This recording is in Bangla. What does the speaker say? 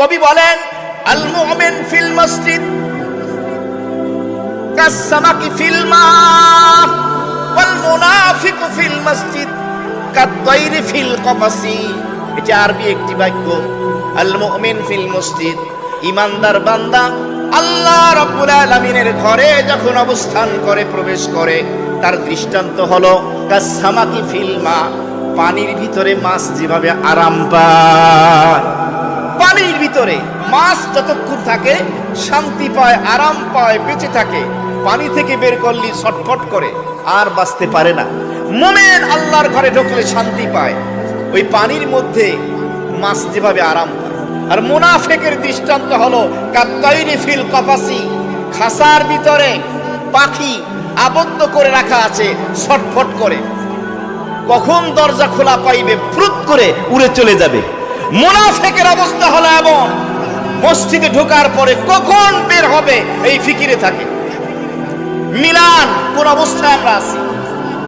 কবি বলেন, আল মুমিন ফিল মসজিদ কাসসামাকি ফিল মা ওয়াল মুনাফিকু ফিল মসজিদ কাত-তায়রি ফিল কফাসি। এটা আরবি একটি বাক্য। আল মুমিন ফিল মসজিদ, ঈমানদার বান্দা আল্লাহ রাব্বুল আলামিনের ঘরে যখন অবস্থান করে, প্রবেশ করে, তার দৃষ্টান্ত হলো কাসসামাকি ফিল মা, পানির ভিতরে মাছ যেভাবে আরাম পায়। পানির ভিতরে মাছ যতক্ষণ থাকে শান্তি পায়, আরাম পায়, বেঁচে থাকে। পানি থেকে বের করলে ছটফট করে, আর বাঁচতে পারে না। মুমিন আল্লাহর ঘরে ঢুকলে শান্তি পায়, ওই পানির মধ্যে মাছ যেভাবে আরাম পায়। আর মুনাফিকের দৃষ্টান্ত হলো কাত-তায়রি ফিল কফাসি, খাসার ভিতরে পাখি আবদ্ধ করে রাখা আছে, ছটফট করে, কখন দরজা খোলা পাইবে ফুরুত করে উড়ে চলে যাবে। মুনাফিকের অবস্থা হলো এমন, মসজিদে ঢোকার পরে কখন বের হবে এই ফিকিরে থাকে। মিলান কোন অবস্থায় আমরা আছি।